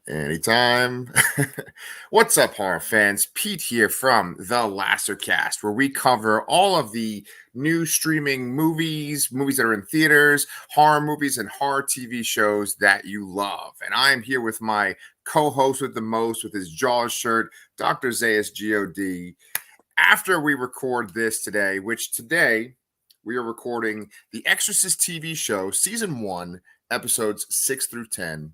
Anytime. What's up, horror fans? Pete here from the Lassercast, where we cover all of the new streaming movies that are in theaters, horror movies, and horror TV shows that you love. And I am here with my co-host with the most, with his Jaws shirt, Dr. Zayas God. After we record this today, which today we are recording the Exorcist TV show, Season 1, episodes 6 through 10.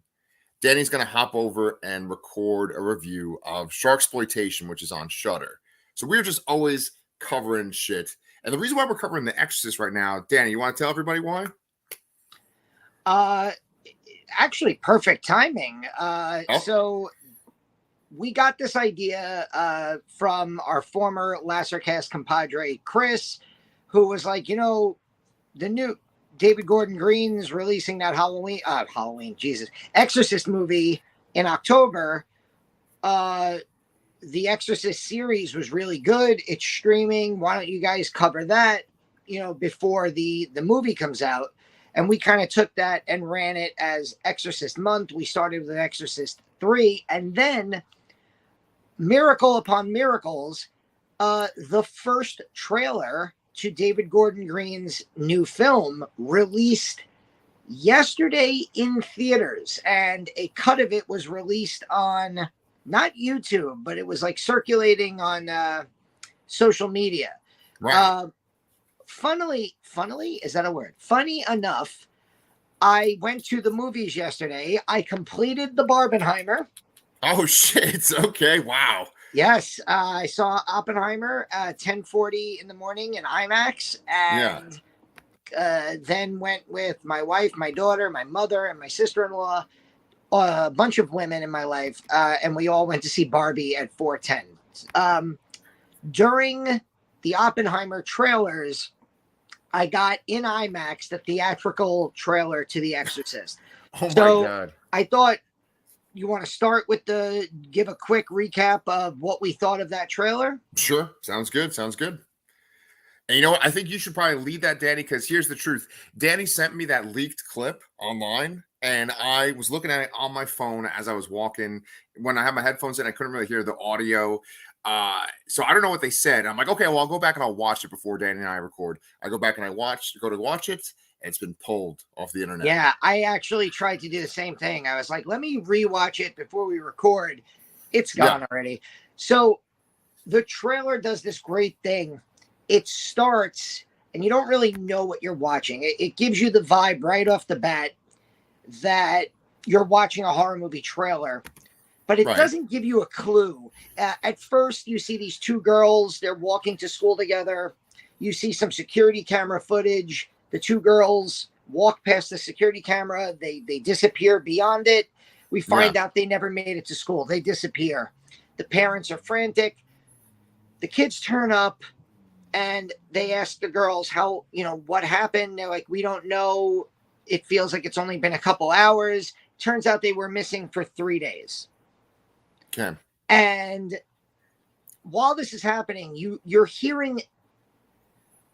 Danny's going to hop over and record a review of Sharksploitation, which is on Shudder. So we're just always covering shit. And the reason why we're covering The Exorcist right now, Danny, you want to tell everybody why? Actually, perfect timing. So we got this idea from our former Lassercast compadre, Chris, who was like, the new David Gordon Green's releasing that Exorcist movie in October. The Exorcist series was really good. It's streaming. Why don't you guys cover that, before the movie comes out? And we kind of took that and ran it as Exorcist Month. We started with Exorcist 3, and then miracle upon miracles, the first trailer to David Gordon Green's new film released yesterday in theaters, and a cut of it was released on not YouTube, but it was like circulating on social media. Right. Funnily, is that a word? Funny enough, I went to the movies yesterday. I completed the Barbenheimer. Oh, shit. Okay. Wow. Yes, I saw Oppenheimer 10:40 in the morning in IMAX, and then went with my wife, my daughter, my mother, and my sister-in-law, a bunch of women in my life, and we all went to see Barbie at 4:10. During the Oppenheimer trailers, I got in IMAX the theatrical trailer to The Exorcist. Oh, my God. I thought, you want to start with give a quick recap of what we thought of that trailer? Sure. Sounds good. And you know what? I think you should probably lead that, Danny, because here's the truth. Danny sent me that leaked clip online, and I was looking at it on my phone as I was walking. When I had my headphones in, I couldn't really hear the audio. So I don't know what they said. I'm like, okay, well, I'll go back and I'll watch it before Danny and I record. I go back and go to watch it. It's been pulled off the internet. Yeah, I actually tried to do the same thing. I was like, let me rewatch it before we record. It's gone already. So the trailer does this great thing. It starts, and you don't really know what you're watching. It gives you the vibe right off the bat that you're watching a horror movie trailer, but it doesn't give you a clue. At first, you see these two girls. They're walking to school together. You see some security camera footage. The two girls walk past the security camera. They disappear beyond it. We find out they never made it to school. They disappear. The parents are frantic. The kids turn up and they ask the girls what happened. They're like, we don't know. It feels like it's only been a couple hours. Turns out they were missing for 3 days. Okay. And while this is happening, you're hearing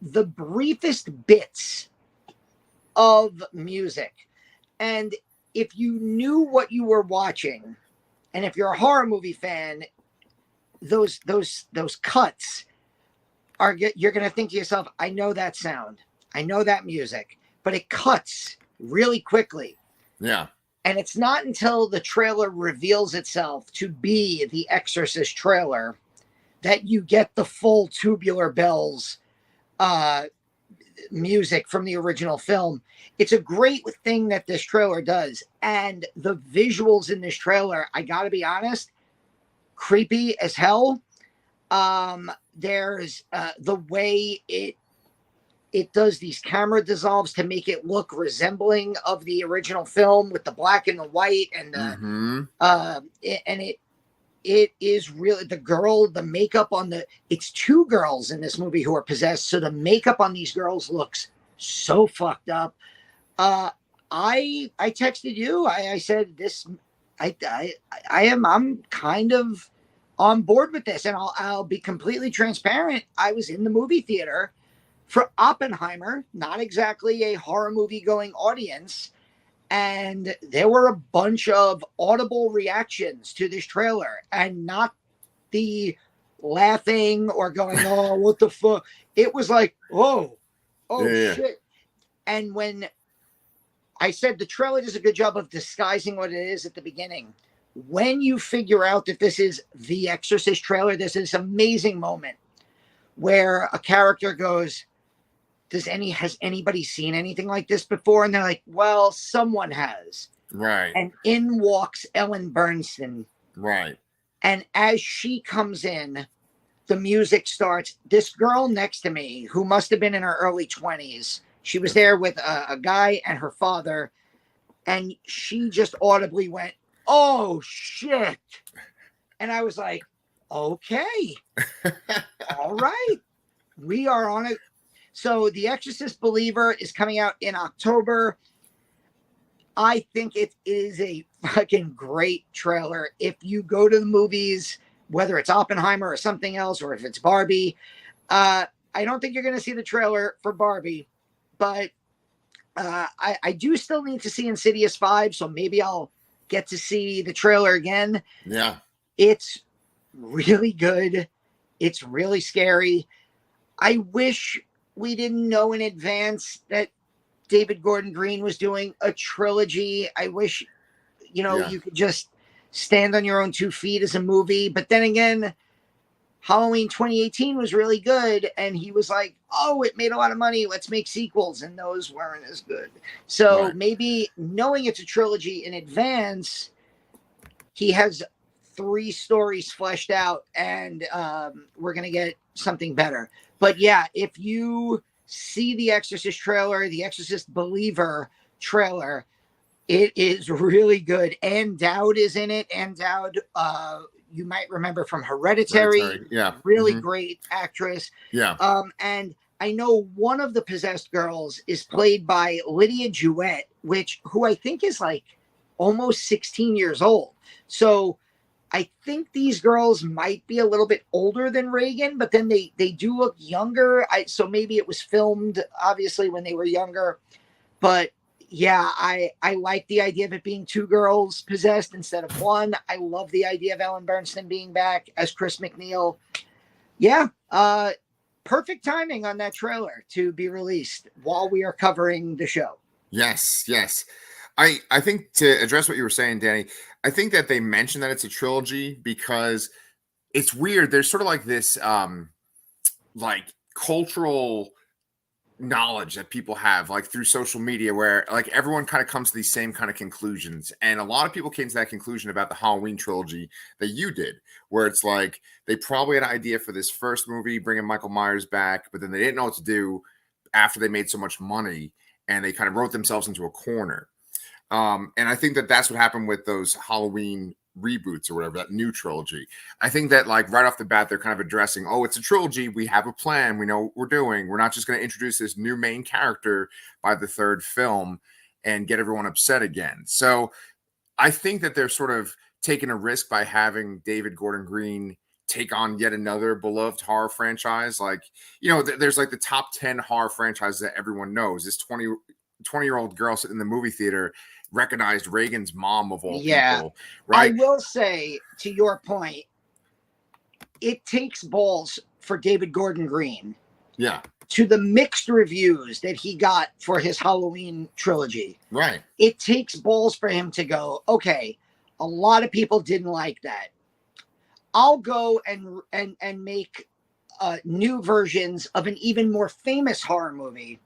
the briefest bits of music. And if you knew what you were watching, and if you're a horror movie fan, those cuts you're going to think to yourself, I know that sound. I know that music, but it cuts really quickly. Yeah. And it's not until the trailer reveals itself to be the Exorcist trailer that you get the full Tubular Bells music from the original film. It's a great thing that this trailer does. And the visuals in this trailer, I gotta be honest, creepy as hell. There's the way it does these camera dissolves to make it look resembling of the original film with the black and the white, and it is really the makeup on it's two girls in this movie who are possessed. So the makeup on these girls looks so fucked up. I texted you. I said this, I'm kind of on board with this, and I'll be completely transparent. I was in the movie theater for Oppenheimer, not exactly a horror movie going audience. And there were a bunch of audible reactions to this trailer, and not the laughing or going, oh, what the fuck. It was like, oh Yeah. shit. And when I said the trailer does a good job of disguising what it is at the beginning, when you figure out that this is the Exorcist trailer, there's this amazing moment where a character goes, has anybody seen anything like this before? And they're like, well, someone has. Right. And in walks Ellen Bernstein. Right. And as she comes in, the music starts. This girl next to me, who must have been in her early 20s, she was there with a guy and her father, and she just audibly went, oh, shit. And I was like, okay, all right, we are on it. So The Exorcist Believer is coming out in October. I think it is a fucking great trailer. If you go to the movies, whether it's Oppenheimer or something else, or if it's Barbie, I don't think you're going to see the trailer for Barbie, but I do still need to see Insidious 5, so maybe I'll get to see the trailer again. Yeah. It's really good. It's really scary. I wish we didn't know in advance that David Gordon Green was doing a trilogy. I wish, you could just stand on your own 2 feet as a movie. But then again, Halloween 2018 was really good. And he was like, oh, it made a lot of money. Let's make sequels. And those weren't as good. So maybe knowing it's a trilogy in advance, he has 3 stories fleshed out, and we're going to get something better. But yeah, if you see the Exorcist trailer, the Exorcist Believer trailer, it is really good. Ann Dowd is in it. Ann Dowd, you might remember from Hereditary. Yeah. Really great actress. Yeah. And I know one of the possessed girls is played by Lydia Jewett, who I think is like almost 16 years old. So I think these girls might be a little bit older than Reagan, but then they do look younger. So maybe it was filmed, obviously, when they were younger. But yeah, I like the idea of it being 2 girls possessed instead of 1. I love the idea of Ellen Bernstein being back as Chris McNeil. Yeah, perfect timing on that trailer to be released while we are covering the show. Yes, yes. I think, to address what you were saying, Danny, I think that they mentioned that it's a trilogy because it's weird. There's sort of like this like cultural knowledge that people have, like through social media, where like everyone kind of comes to these same kind of conclusions. And a lot of people came to that conclusion about the Halloween trilogy that you did, where it's like they probably had an idea for this first movie, bringing Michael Myers back, but then they didn't know what to do after they made so much money, and they kind of wrote themselves into a corner. And I think that that's what happened with those Halloween reboots or whatever, that new trilogy. I think that like right off the bat, they're kind of addressing, oh, it's a trilogy. We have a plan. We know what we're doing. We're not just going to introduce this new main character by the 3rd film and get everyone upset again. So I think that they're sort of taking a risk by having David Gordon Green take on yet another beloved horror franchise. Like, there's like the top 10 horror franchises that everyone knows. This 20-year-old girl sitting in the movie theater recognized Reagan's mom of all people, right? I will say, to your point, it takes balls for David Gordon Green. Yeah. To the mixed reviews that he got for his Halloween trilogy. Right. It takes balls for him to go, okay, a lot of people didn't like that. I'll go and make new versions of an even more famous horror movie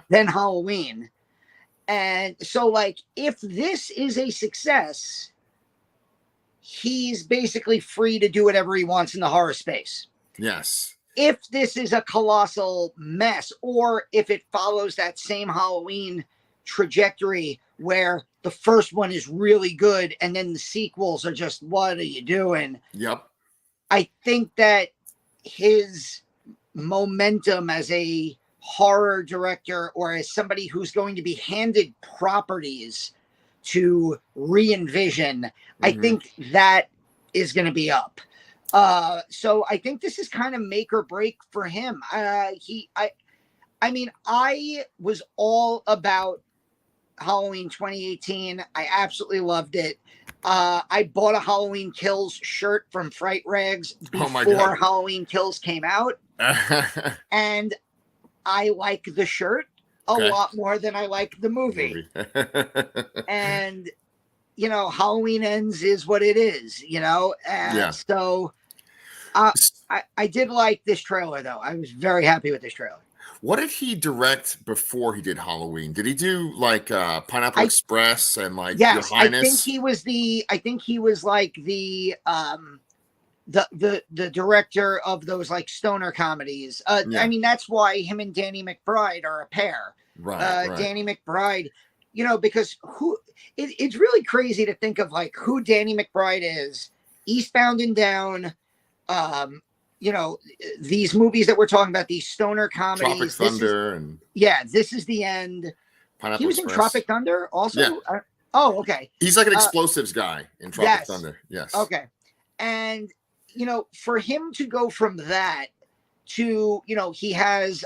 than Halloween. And so, like, if this is a success, he's basically free to do whatever he wants in the horror space. Yes. If this is a colossal mess, or if it follows that same Halloween trajectory where the first one is really good and then the sequels are just, what are you doing? Yep. I think that his momentum as a horror director, or as somebody who's going to be handed properties to re-envision, I think that is going to be up. So I think this is kind of make or break for him. I was all about Halloween 2018. I absolutely loved it. I bought a Halloween Kills shirt from Fright Rags Oh my before God. Halloween Kills came out, and I like the shirt a Okay. lot more than I like the movie. And Halloween Ends is what it is. Yeah. So I did like this trailer, though. I was very happy with this trailer. What did he direct before he did Halloween? Did he do like Pineapple I Express and like Your Yes, I think Highness? he was like the director of those like stoner comedies. I Yeah. mean, that's why him and Danny McBride are a pair. Right. Danny McBride, because it's really crazy to think of like who Danny McBride is. Eastbound and Down, um, these movies that we're talking about, these stoner Tropic comedies. Thunder and This is the end. He Pineapple was in Express. Tropic Thunder Yeah. also. Oh, okay. He's like an Uh, explosives guy in Tropic yes. Thunder. Yes. Okay. And for him to go from that to he has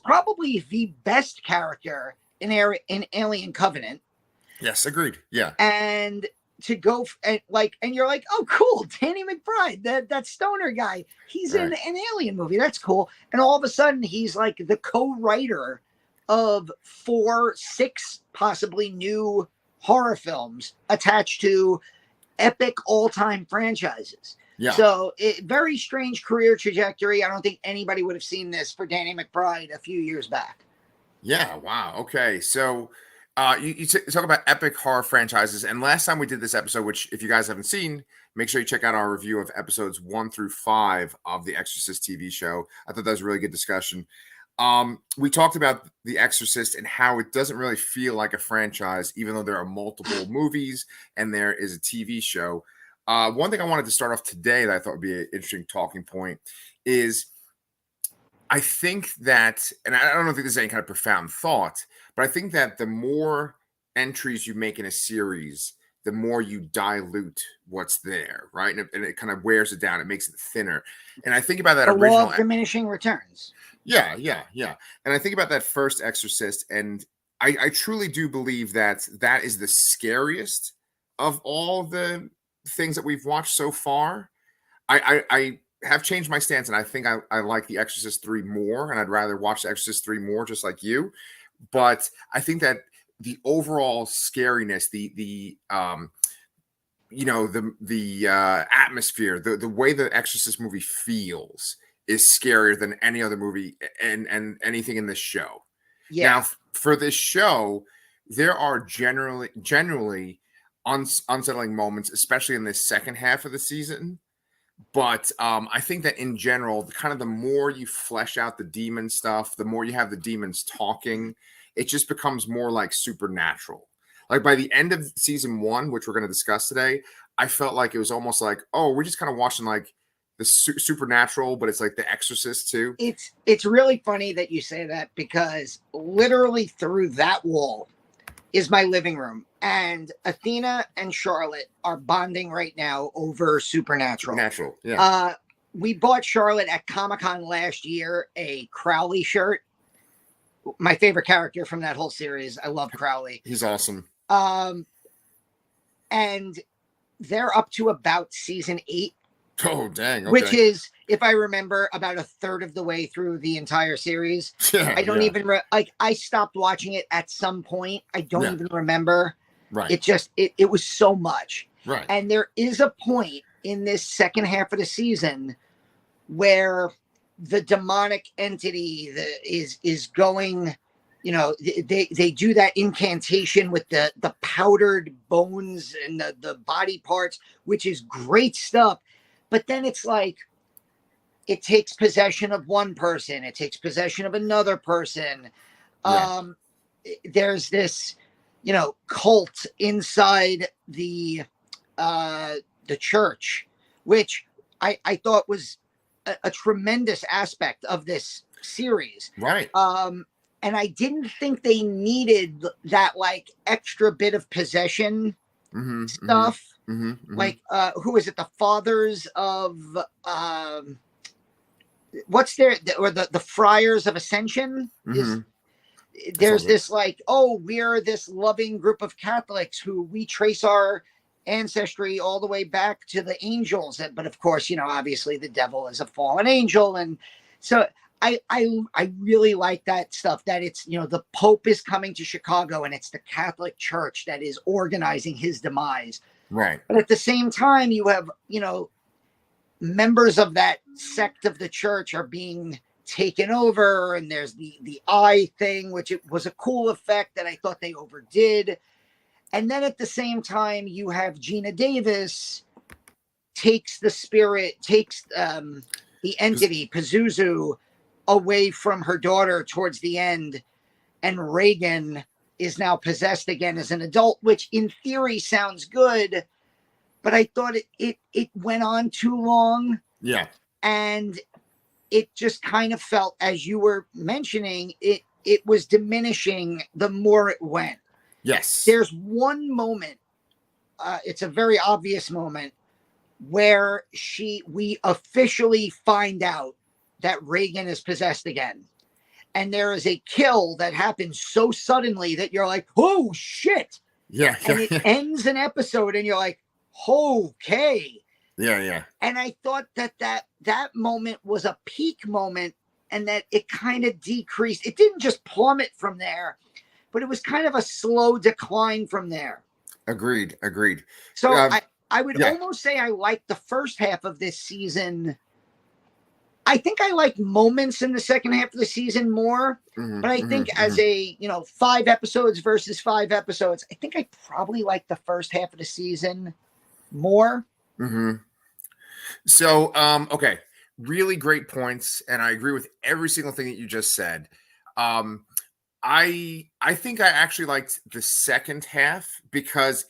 probably the best character in Alien Covenant. Yes, agreed. Yeah. And to go and you're like, oh, cool, Danny McBride, that stoner guy, he's in an Alien movie. That's cool. And all of a sudden, he's like the co-writer of 6 possibly new horror films attached to epic all-time franchises. Yeah. So very strange career trajectory. I don't think anybody would have seen this for Danny McBride a few years back. Yeah. Wow. Okay. So you talk about epic horror franchises, and last time we did this episode, which if you guys haven't seen, make sure you check out our review of episodes 1 through 5 of the Exorcist TV show. I thought that was a really good discussion. We talked about The Exorcist and how it doesn't really feel like a franchise, even though there are multiple movies and there is a TV show. One thing I wanted to start off today that I thought would be an interesting talking point is I think that, and I don't know if this is any kind of profound thought, but I think that the more entries you make in a series, the more you dilute what's there, right? And it kind of wears it down. It makes it thinner. And I think about that The original law of diminishing returns. Yeah. And I think about that first Exorcist, and I truly do believe that that is the scariest of all the things that we've watched so far. I have changed my stance, and I think I like The Exorcist 3 more, and I'd rather watch The Exorcist 3 more, just like you. But I think that the overall scariness, the atmosphere, the way the Exorcist movie feels is scarier than any other movie and anything in this show. Yeah. Now, for this show, there are generally unsettling moments, especially in this second half of the season. But I think that in general, kind of the more you flesh out the demon stuff, the more you have the demons talking, it just becomes more like supernatural. Like by the end of season 1, which we're going to discuss today, I felt like it was almost like, oh, we're just kind of watching like the supernatural, but it's like The Exorcist too. It's really funny that you say that, because literally through that wall is my living room, and Athena and Charlotte are bonding right now over Supernatural. Yeah. We bought Charlotte at Comic-Con last year a Crowley shirt. My favorite character from that whole series. I love Crowley. He's awesome. And they're up to about season 8. Oh, dang. Okay. Which is, if I remember, about a third of the way through the entire series. Yeah, I don't even I stopped watching it at some point. I don't even remember. Right. It just it was so much. Right. And there is a point in this second half of the season where the demonic entity is going, they do that incantation with the powdered bones and the body parts, which is great stuff. But then it's like, it takes possession of one person. It takes possession of another person. Yeah. There's this, cult inside the church, which I thought was a tremendous aspect of this series. Right. And I didn't think they needed that like extra bit of possession stuff. Like, who is it? The fathers of, what's their, or the friars of Ascension? That's all there's good. this like, oh, we're this loving group of Catholics who we trace our ancestry all the way back to the angels. But of course, obviously the devil is a fallen angel. And so I really like that stuff, that it's, the Pope is coming to Chicago and it's the Catholic Church that is organizing his demise. Right. But at the same time, you have, members of that sect of the church are being taken over, and there's the eye thing, which it was a cool effect that I thought they overdid. And then at the same time, you have Gina Davis takes the spirit, takes the entity Pazuzu away from her daughter towards the end, and Reagan is now possessed again as an adult, which in theory sounds good, but I thought it went on too long. Yeah. And it just kind of felt, as you were mentioning, it was diminishing the more it went. Yes. There's one moment, it's a very obvious moment, where we officially find out that Reagan is possessed again. And there is a kill that happens so suddenly that you're like, oh shit. Yeah. And it ends an episode and you're like, okay. Yeah. And I thought that moment was a peak moment, and that it kind of decreased. It didn't just plummet from there, but it was kind of a slow decline from there. Agreed. So I would almost say I liked the first half of this season. I think I like moments in the second half of the season more, but I think as a, 5 episodes versus 5 episodes, I think I probably like the first half of the season more. So, okay. Really great points. And I agree with every single thing that you just said. I think I actually liked the second half because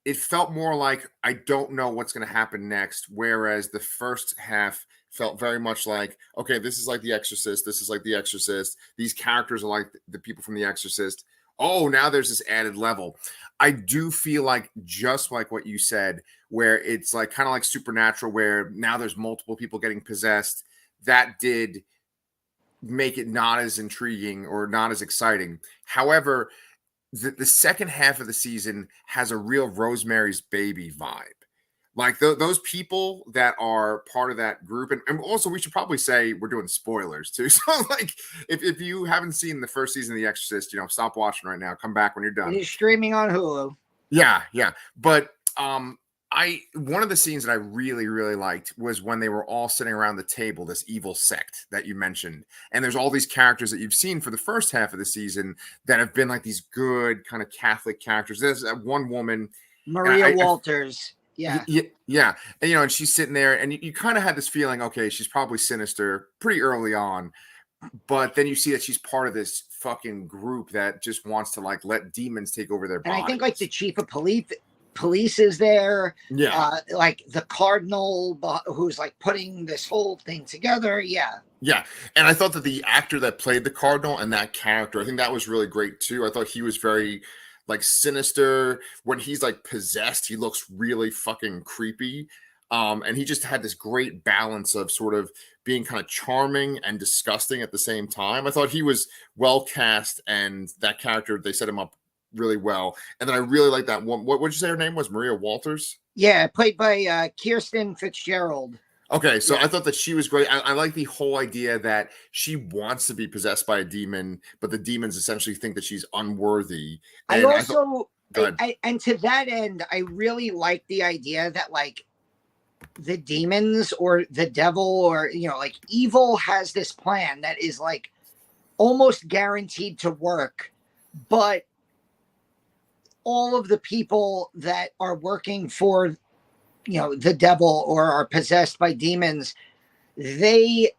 it felt more like I don't know what's going to happen next. Whereas the first half felt very much like, okay, this is like The Exorcist. This is like The Exorcist. These characters are like the people from The Exorcist. Oh, now there's this added level. I do feel like, just like what you said, where it's like kind of like Supernatural, where now there's multiple people getting possessed. That did make it not as intriguing or not as exciting. However, the second half of the season has a real Rosemary's Baby vibe. Like those people that are part of that group, and also we should probably say we're doing spoilers too. So like, if you haven't seen the first season of The Exorcist, stop watching right now. Come back when you're done. It is streaming on Hulu. Yeah. But one of the scenes that I really, really liked was when they were all sitting around the table, this evil sect that you mentioned. And there's all these characters that you've seen for the first half of the season that have been like these good kind of Catholic characters. There's that one woman, Maria Walters. Yeah. And she's sitting there, and you kind of had this feeling, okay, she's probably sinister pretty early on, but then you see that she's part of this fucking group that just wants to like let demons take over their body. And I think like the chief of police is there. Yeah. Like the cardinal who's like putting this whole thing together. Yeah. And I thought that the actor that played the cardinal and that character, I think that was really great too. I thought he was very like sinister. When he's like possessed, he looks really fucking creepy. And he just had this great balance of sort of being kind of charming and disgusting at the same time. I thought he was well cast, and that character, they set him up really well. And then I really like that one. What would you say her name was? Maria Walters? Yeah, played by Kirsten Fitzgerald. Okay, so I thought that she was great. I like the whole idea that she wants to be possessed by a demon, but the demons essentially think that she's unworthy. And and to that end, I really like the idea that like the demons or the devil or like evil has this plan that is like almost guaranteed to work, but all of the people that are working for the devil or are possessed by demons, they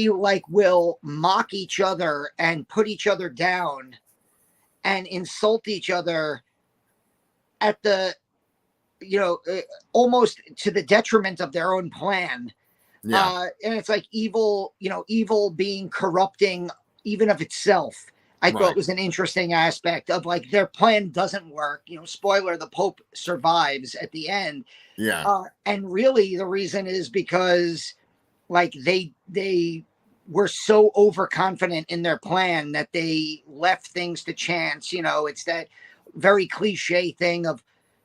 like will mock each other and put each other down and insult each other at the almost to the detriment of their own plan. And it's like evil being corrupting even of itself. I thought was an interesting aspect of like their plan doesn't work. Spoiler, the Pope survives at the end. Yeah. And really the reason is because like they were so overconfident in their plan that they left things to chance. You know, it's that very cliche thing of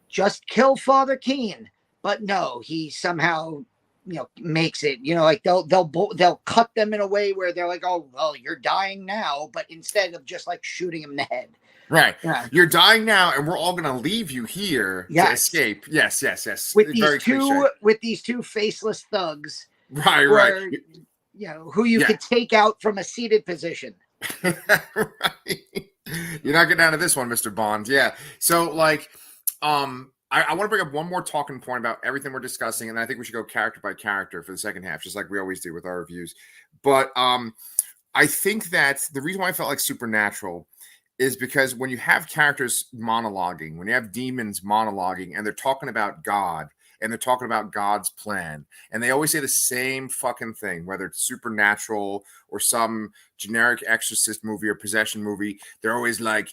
just kill Father Keane, but no, he somehow, you know, makes it. You know, like they'll cut them in a way where they're like, oh well, you're dying now, but instead of just like shooting him in the head. Right. Yeah. You're dying now, and we're all going to leave you here to escape. Yes. With Very these two faceless thugs. Right. Or, you know, who you could take out from a seated position. Right. You're not getting out of this one, Mr. Bond. Yeah. So, like, I want to bring up one more talking point about everything we're discussing, and I think we should go character by character for the second half, just like we always do with our reviews. But I think that the reason why I felt like Supernatural is because when you have characters monologuing, when you have demons monologuing, and they're talking about God, and they're talking about God's plan, and they always say the same fucking thing, whether it's Supernatural or some generic Exorcist movie or possession movie, they're always like,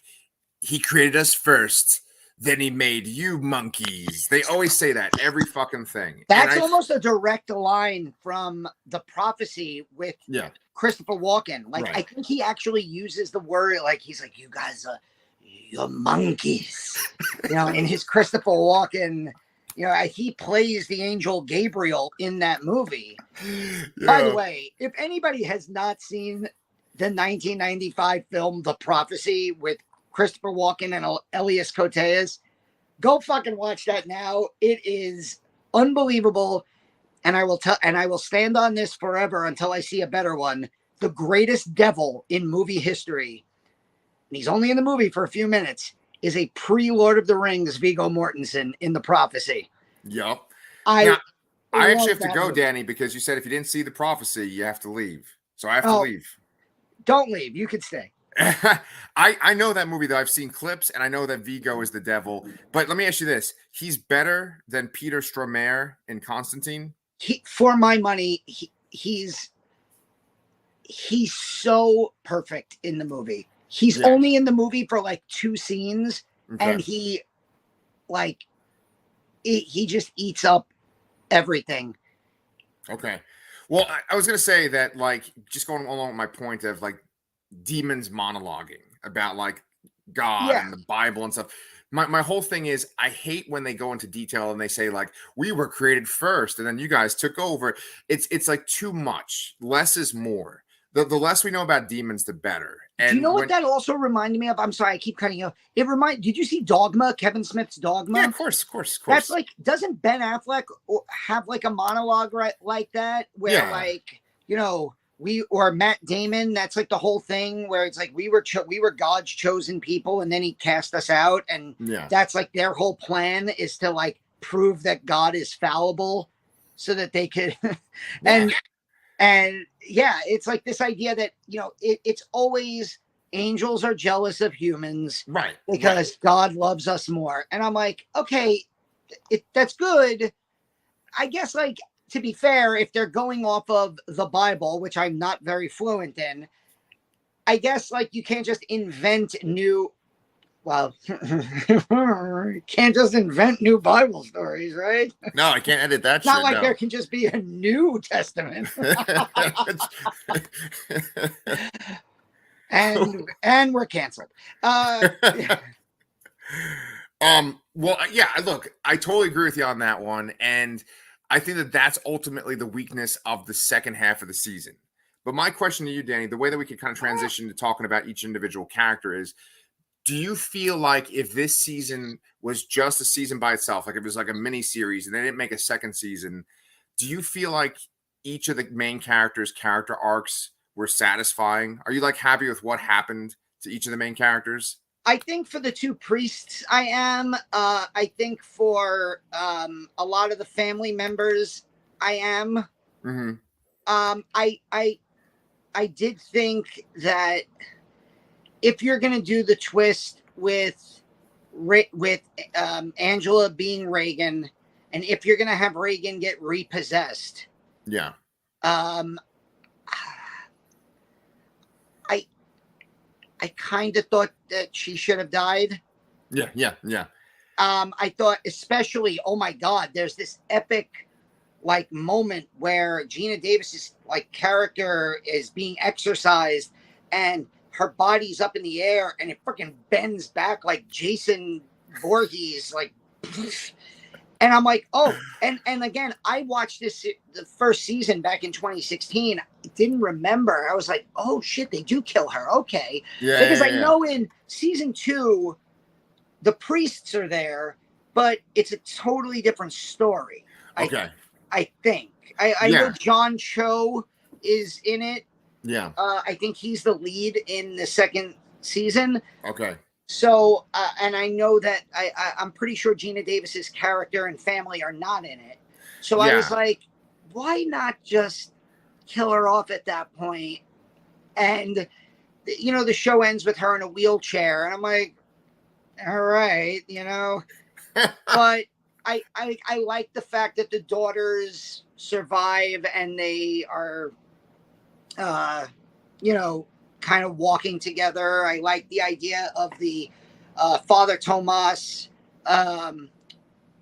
he created us first, then he made you monkeys. They always say that every fucking thing. That's almost a direct line from The Prophecy with Christopher Walken. Like, I think he actually uses the word, like, he's like, you guys are, you're monkeys. You know, in his Christopher Walken, you know, he plays the angel Gabriel in that movie. Yeah. By the way, if anybody has not seen the 1995 film The Prophecy with Christopher Walken and Elias Koteas, go fucking watch that now. It is unbelievable. And I will stand on this forever until I see a better one. The greatest devil in movie history, and he's only in the movie for a few minutes, is a pre-Lord of the Rings Viggo Mortensen in The Prophecy. Yep. I actually have to go, movie. Danny, because you said if you didn't see The Prophecy, you have to leave. So I have to leave. Don't leave. You can stay. I know that movie, though. I've seen clips, and I know that Viggo is the devil. But let me ask you this. He's better than Peter Stormare in Constantine? For my money, he's so perfect in the movie. He's only in the movie for like 2 scenes, and he just eats up everything. Okay. Well, I was going to say that, like, just going along with my point of, like, demons monologuing about, like, God and the Bible and stuff. My whole thing is I hate when they go into detail and they say, like, we were created first and then you guys took over. It's like too much. Less is more. The less we know about demons, the better. And do you know what that also reminded me of? I'm sorry, I keep cutting you off. Did you see Dogma, Kevin Smith's Dogma? Yeah, of course. That's like, doesn't Ben Affleck have like a monologue like that? Where like, you know, or Matt Damon, that's like the whole thing where it's like we were God's chosen people and then he cast us out. And that's like their whole plan is to like prove that God is fallible so that they could, And it's like this idea that, you know, it's always angels are jealous of humans, right? Because God loves us more. And I'm like, okay, that's good. I guess, like, to be fair, if they're going off of the Bible, which I'm not very fluent in, I guess, like, you can't just invent new. Well, can't just invent new Bible stories, right? No, I can't edit that. Not like there can just be a New Testament. and we're canceled. Well, yeah. Look, I totally agree with you on that one, and I think that that's ultimately the weakness of the second half of the season. But my question to you, Danny, the way that we could kind of transition to talking about each individual character is, do you feel like if this season was just a season by itself, like if it was like a mini series and they didn't make a second season, do you feel like each of the main characters' character arcs were satisfying? Are you like happy with what happened to each of the main characters? I think for the 2 priests, I am. I think for a lot of the family members, I am. Mm-hmm. I did think that if you're going to do the twist with Angela being Reagan, and if you're going to have Reagan get repossessed, I kind of thought that she should have died. Yeah. I thought, especially, oh my God, there's this epic like moment where Gina Davis's like character is being exorcised and her body's up in the air and it freaking bends back like Jason Voorhees, like, and I'm like, oh, and again, I watched the first season back in 2016. I didn't remember. I was like, oh shit, they do kill her. Okay, Yeah, because yeah, I yeah. know in season 2, the priests are there, but it's a totally different story. Okay. I think. I know John Cho is in it. Yeah. I think he's the lead in the second season. Okay. So, and I know that I'm pretty sure Gina Davis's character and family are not in it. So I was like, why not just kill her off at that point? And, you know, the show ends with her in a wheelchair. And I'm like, all right, you know. But I like the fact that the daughters survive and they are, you know, kind of walking together. I like the idea of the Father Tomas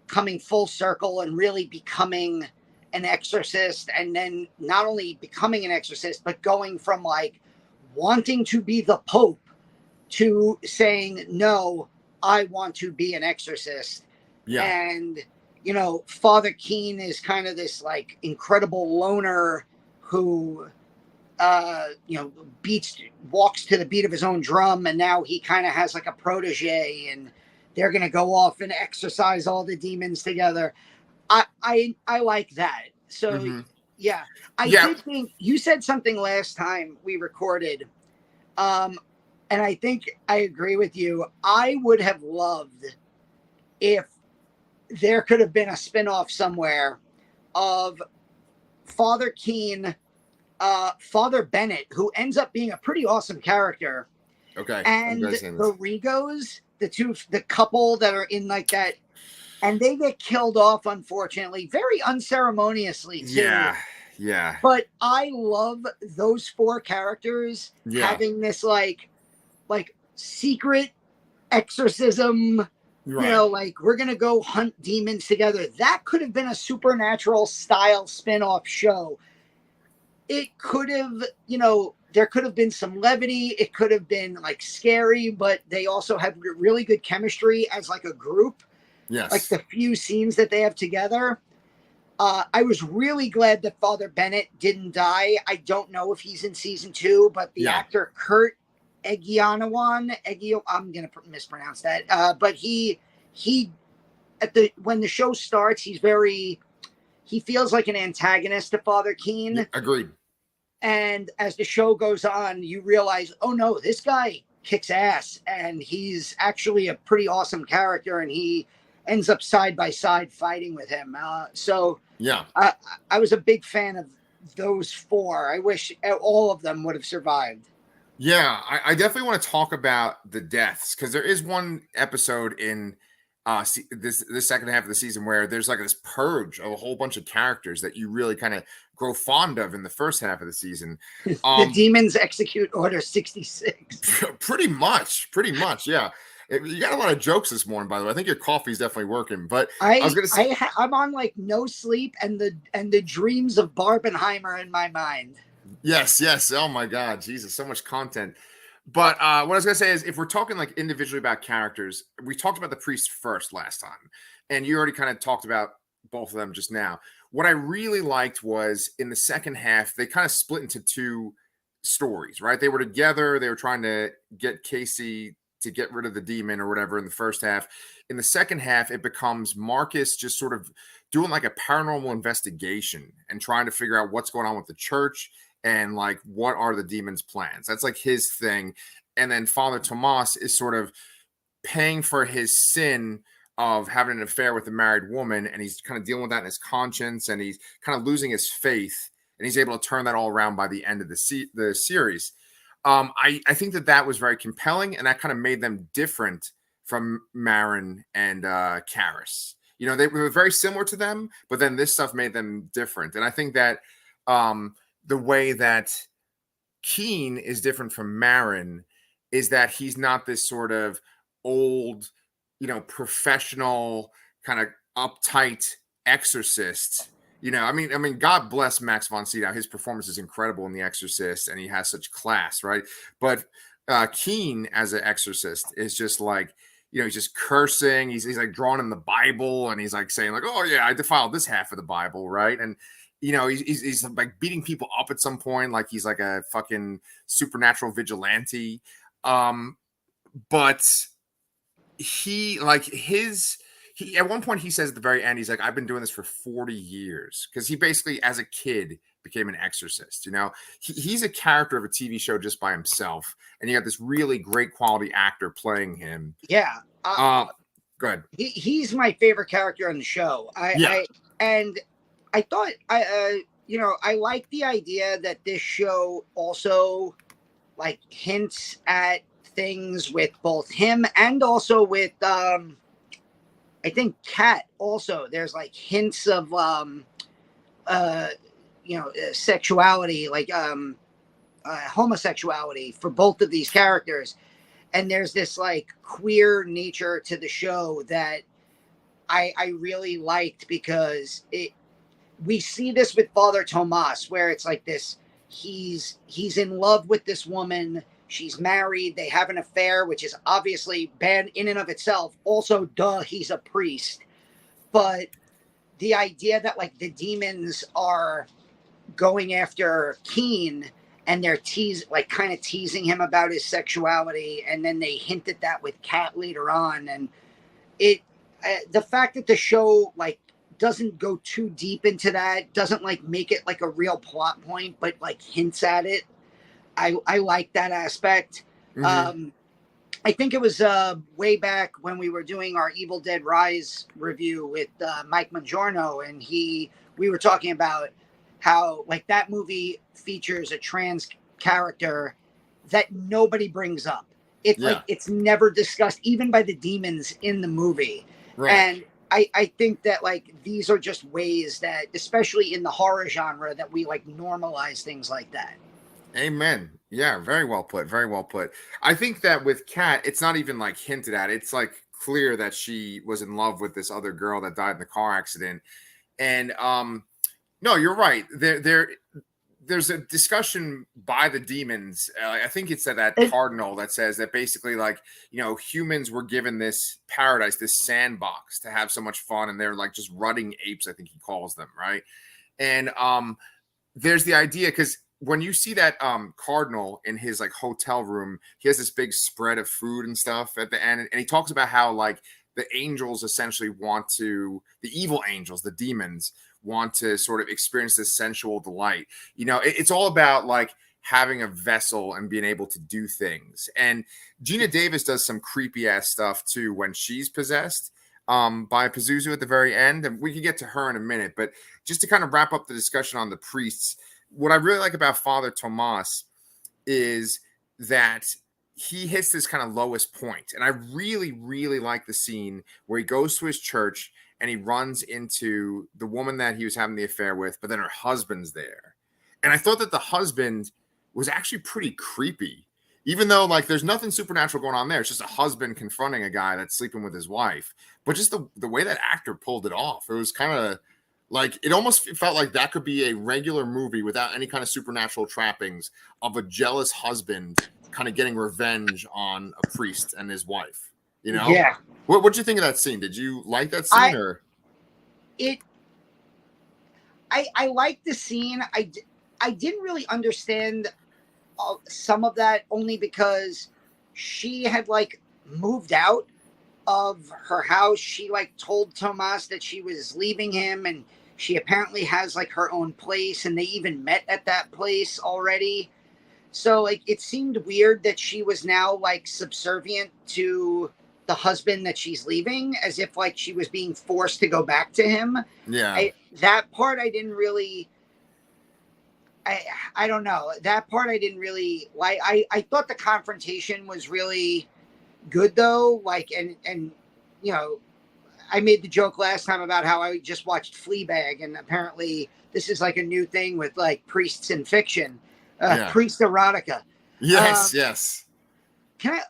coming full circle and really becoming an exorcist, and then not only becoming an exorcist, but going from like wanting to be the Pope to saying, no, I want to be an exorcist. Yeah. And, you know, Father Keen is kind of this like incredible loner who, you know, walks to the beat of his own drum. And now he kind of has like a protege and they're going to go off and exorcise all the demons together. I like that. So, yeah, I did think you said something last time we recorded. And I think I agree with you. I would have loved if there could have been a spinoff somewhere of Father Keen, Father Bennett, who ends up being a pretty awesome character. Okay. And the Rigos, the couple that are in like that, and they get killed off, unfortunately, very unceremoniously too. Yeah. Yeah. But I love those 4 characters having this like secret exorcism, you know, like we're gonna go hunt demons together. That could have been a supernatural style spin-off show. It could have, you know, there could have been some levity, it could have been like scary, but they also have really good chemistry as like a group. Yes. Like the few scenes that they have together. I was really glad that Father Bennett didn't die. I don't know if he's in season 2, but the actor Kurt Egianawan, I'm gonna mispronounce that. But he when the show starts, he feels like an antagonist to Father Keen. Yeah, agreed. And as the show goes on, you realize, oh no, this guy kicks ass, and he's actually a pretty awesome character, and he ends up side by side fighting with him. So yeah, I was a big fan of those 4. I wish all of them would have survived. Yeah, I definitely want to talk about the deaths, because there is one episode in this second half of the season where there's like this purge of a whole bunch of characters that you really kind of grow fond of in the first half of the season. The demons execute Order 66. Pretty much, yeah. You got a lot of jokes this morning, by the way. I think your coffee's definitely working. But I was gonna say, I'm on like no sleep, and the dreams of Barbenheimer in my mind. Yes. Oh my God, Jesus, so much content. But what I was gonna say is, if we're talking like individually about characters, we talked about the priest first last time, and you already kind of talked about both of them just now. What I really liked was in the second half, they kind of split into 2 stories, right? They were together, they were trying to get Casey to get rid of the demon or whatever in the first half. In the second half, it becomes Marcus just sort of doing like a paranormal investigation and trying to figure out what's going on with the church and like what are the demon's plans. That's like his thing. And then Father Tomas is sort of paying for his sin of having an affair with a married woman, and he's kind of dealing with that in his conscience, and he's kind of losing his faith, and he's able to turn that all around by the end of the series. I think that was very compelling, and that kind of made them different from Marin and Karis. You know, they were very similar to them, but then this stuff made them different. And I think that the way that Keen is different from Marin is that he's not this sort of old, you know, professional kind of uptight exorcist. You know, I mean, God bless Max von Sydow. His performance is incredible in The Exorcist, and he has such class, right? But Keen as an exorcist is just like, you know, he's just cursing. He's like drawing in the Bible, and he's like saying like, "Oh yeah, I defiled this half of the Bible," right? And you know, he's like beating people up at some point, like he's like a fucking supernatural vigilante. Um, but he like his he at one point he says at the very end, he's like, I've been doing this for 40 years, because he basically as a kid became an exorcist. You know, he's a character of a TV show just by himself, and you got this really great quality actor playing him. Yeah. Go ahead. He's my favorite character on the show. Yeah. And I thought I like the idea that this show also like hints at things with both him and also with I think Kat also. There's like hints of sexuality, like homosexuality for both of these characters. And there's this like queer nature to the show that I really liked, because we see this with Father Tomas, where it's like this, he's in love with this woman, she's married, they have an affair, which is obviously bad in and of itself. Also, duh, he's a priest. But the idea that like the demons are going after Keen, and they're kind of teasing him about his sexuality, and then they hint at that with Kat later on, and the fact that the show like doesn't go too deep into that, doesn't like make it like a real plot point, but like hints at it. I like that aspect. Mm-hmm. I think it was way back when we were doing our Evil Dead Rise review with Mike Mangiorno, and we were talking about how like that movie features a trans character that nobody brings up. It's like it's never discussed even by the demons in the movie. Right. And I think that like these are just ways that, especially in the horror genre, that we like normalize things like that. Amen. Yeah, very well put. Very well put. I think that with Kat, it's not even like hinted at. It's like clear that she was in love with this other girl that died in the car accident. And no, you're right. There's a discussion by the demons. I think it's that cardinal that says that basically, like, you know, humans were given this paradise, this sandbox to have so much fun, and they're like just rutting apes, I think he calls them, right? And there's the idea, because when you see that cardinal in his like hotel room, he has this big spread of food and stuff at the end, and he talks about how like the angels essentially the evil angels, the demons, want to sort of experience this sensual delight. You know, it's all about like having a vessel and being able to do things. And Gina Davis does some creepy ass stuff too when she's possessed by Pazuzu at the very end. And we can get to her in a minute, but just to kind of wrap up the discussion on the priests, what I really like about Father Tomas is that he hits this kind of lowest point. And I really, really like the scene where he goes to his church and he runs into the woman that he was having the affair with, but then her husband's there. And I thought that the husband was actually pretty creepy, even though like there's nothing supernatural going on there. It's just a husband confronting a guy that's sleeping with his wife. But just the way that actor pulled it off, it was kind of like, it almost felt like that could be a regular movie without any kind of supernatural trappings of a jealous husband kind of getting revenge on a priest and his wife, you know? Yeah. What'd you think of that scene? Did you like that scene? I liked the scene. I didn't really understand some of that, only because she had like moved out of her house. She like told Tomas that she was leaving him, and she apparently has like her own place, and they even met at that place already. So like it seemed weird that she was now like subservient to the husband that she's leaving, as if like she was being forced to go back to him. Yeah. That part I didn't really, I don't know. That part I didn't really like. I thought the confrontation was really good though. Like, and you know, I made the joke last time about how I just watched Fleabag, and apparently this is like a new thing with like priests in fiction, priest erotica. Yes, yes.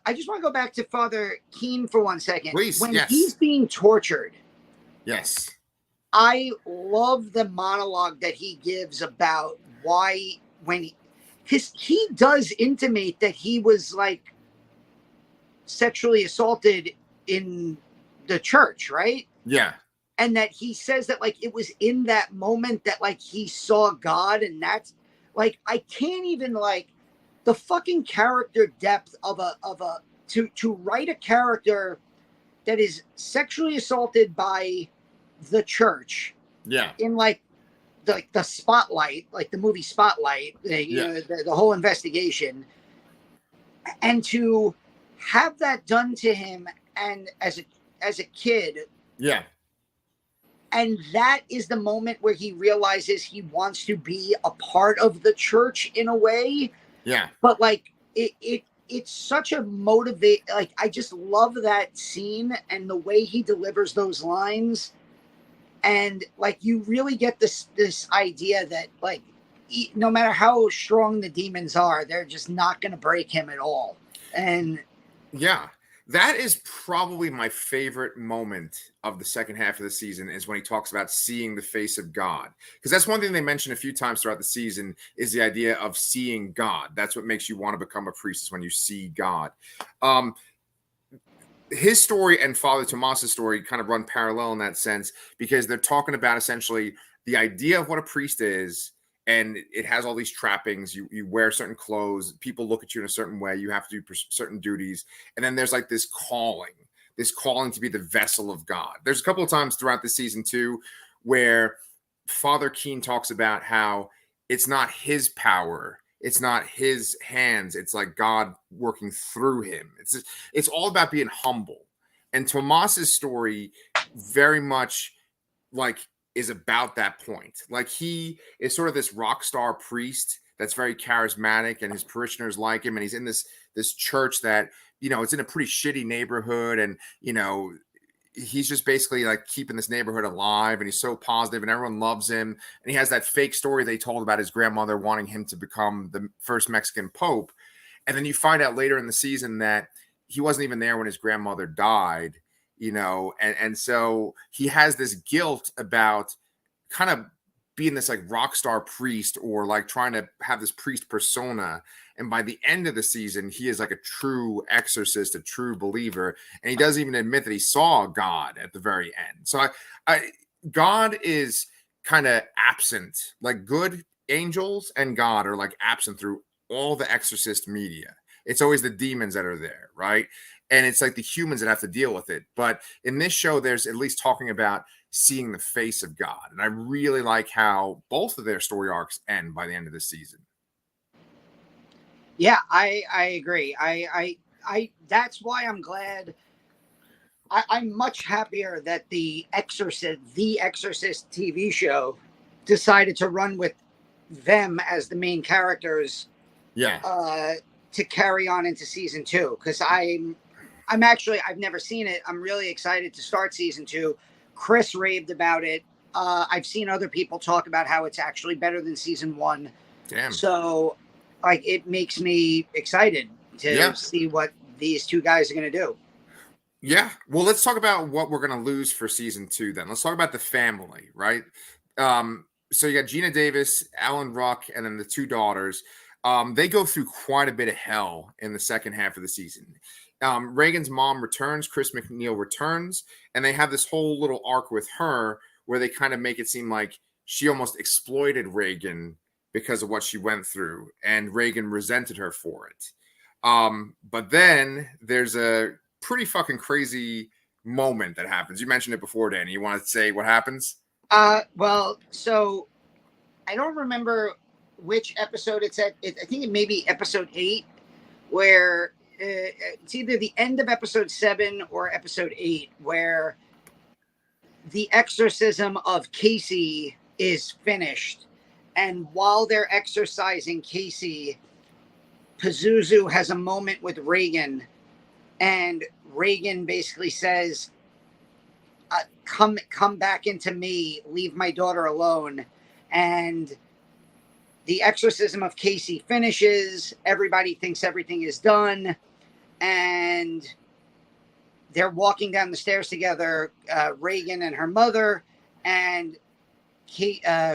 I just want to go back to Father Keen for 1 second. Please, when yes. he's being tortured. Yes. I love the monologue that he gives about why when because he does intimate that he was like sexually assaulted in the church, right? Yeah. And that he says that like it was in that moment that like he saw God, and that's like I can't even like the fucking character depth of a to write a character that is sexually assaulted by the church Yeah. in like the spotlight, like the movie Spotlight, you Yeah. know, the whole investigation, and to have that done to him, and as a kid, Yeah. and that is the moment where he realizes he wants to be a part of the church in a way, Yeah. but like it's such a motivate, like I just love that scene and the way he delivers those lines, and like you really get this idea that like no matter how strong the demons are, they're just not going to break him at all. And Yeah. That is probably my favorite moment of the second half of the season is when he talks about seeing the face of God. Because that's one thing they mention a few times throughout the season is the idea of seeing God. That's what makes you want to become a priest is when you see God. Um, his story and Father Tomas's story kind of run parallel in that sense because they're talking about essentially the idea of what a priest is, and it has all these trappings. You wear certain clothes, people look at you in a certain way, you have to do certain duties, and then there's like this calling to be the vessel of God. There's a couple of times throughout the season too where Father Keen talks about how it's not his power, it's not his hands, it's like God working through him. It's all about being humble. And Tomas's story very much like is about that point. Like he is sort of this rock star priest that's very charismatic and his parishioners like him, and he's in this church that, you know, it's in a pretty shitty neighborhood, and you know, he's just basically like keeping this neighborhood alive, and he's so positive and everyone loves him, and he has that fake story they told about his grandmother wanting him to become the first Mexican pope. And then you find out later in the season that he wasn't even there when his grandmother died, you know, and so he has this guilt about kind of being this like rock star priest or like trying to have this priest persona. And by the end of the season, he is like a true exorcist, a true believer, and he doesn't even admit that he saw God at the very end. So God is kind of absent. Like good angels and God are like absent through all the exorcist media. It's always the demons that are there, right? And it's like the humans that have to deal with it. But in this show, there's at least talking about seeing the face of God. And I really like how both of their story arcs end by the end of the season. yeah, I agree. I that's why I'm glad. I'm much happier that the Exorcist TV show decided to run with them as the main characters Yeah. to carry on into season 2, because I'm actually, I've never seen it. I'm really excited to start season 2. Chris raved about it. I've seen other people talk about how it's actually better than season 1. Damn. So like it makes me excited to see what these two guys are going to do. Yeah. Well, let's talk about what we're going to lose for season 2 then. Let's talk about the family, right? So you got Gina Davis, Alan Ruck, and then the two daughters. They go through quite a bit of hell in the second half of the season. Reagan's mom returns, Chris McNeil returns, and they have this whole little arc with her where they kind of make it seem like she almost exploited Reagan because of what she went through, and Reagan resented her for it. But then there's a pretty fucking crazy moment that happens. You mentioned it before, Danny. You want to say what happens? Well, so I don't remember which episode it's at. I think it may be episode 8, where it's either the end of episode 7 or episode 8, where the exorcism of Casey is finished. And while they're exorcising Casey, Pazuzu has a moment with Reagan, and Reagan basically says, come back into me, leave my daughter alone. And the exorcism of Casey finishes. Everybody thinks everything is done, and they're walking down the stairs together, Reagan and her mother, and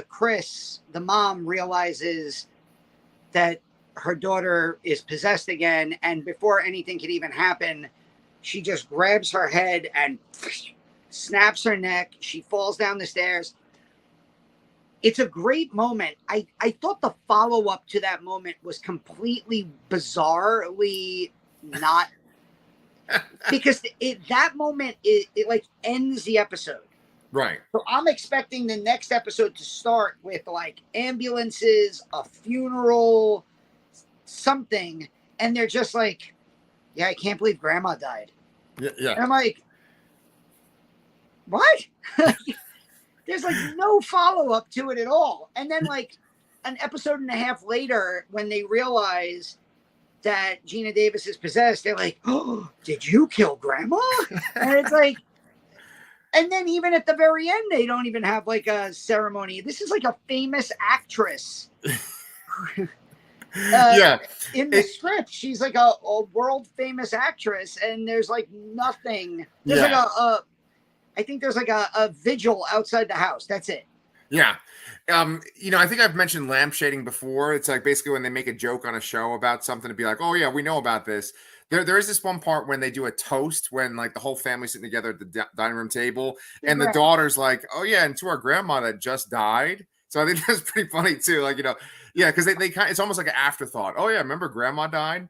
Chris, the mom, realizes that her daughter is possessed again, and before anything can even happen, she just grabs her head and snaps her neck. She falls down the stairs. It's a great moment. I thought the follow-up to that moment was completely bizarrely not because that moment it like ends the episode. Right. So I'm expecting the next episode to start with like ambulances, a funeral, something, and they're just like, yeah, I can't believe grandma died. Yeah. And I'm like, what? There's like no follow-up to it at all. And then like an episode and a half later, when they realize that Gina Davis is possessed, they're like, oh, did you kill grandma? And it's like, and then even at the very end, they don't even have like a ceremony. This is like a famous actress. Yeah. In the script, she's like a world famous actress, and there's like nothing. There's like I think there's like a vigil outside the house. That's it. Yeah. I think I've mentioned lampshading before. It's like basically when they make a joke on a show about something to be like, oh yeah, we know about this. There is this one part when they do a toast when like the whole family's sitting together at the dining room table, and the daughter's like, oh yeah, and to our grandma that just died. So I think that's pretty funny too. Like, yeah, because they kind of, it's almost like an afterthought. Oh yeah, remember grandma died?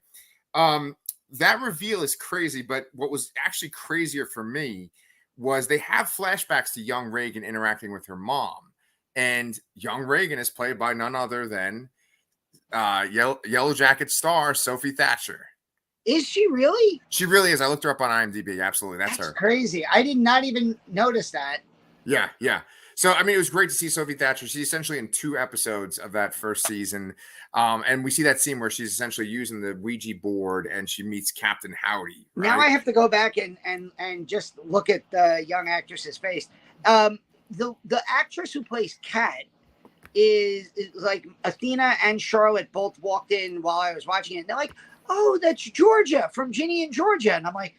That reveal is crazy, but what was actually crazier for me was they have flashbacks to young Reagan interacting with her mom. And young Reagan is played by none other than Yellow Jacket star Sophie Thatcher. Is she really? She really is. I looked her up on IMDb. Absolutely. That's her. Crazy. I did not even notice that. Yeah. So, I mean, it was great to see Sophie Thatcher. She's essentially in 2 episodes of that first season. And we see that scene where she's essentially using the Ouija board and she meets Captain Howdy. Right? Now I have to go back and just look at the young actress's face. The actress who plays Kat is like Athena and Charlotte both walked in while I was watching it. And they're like, oh, that's Georgia from Ginny and Georgia. And I'm like,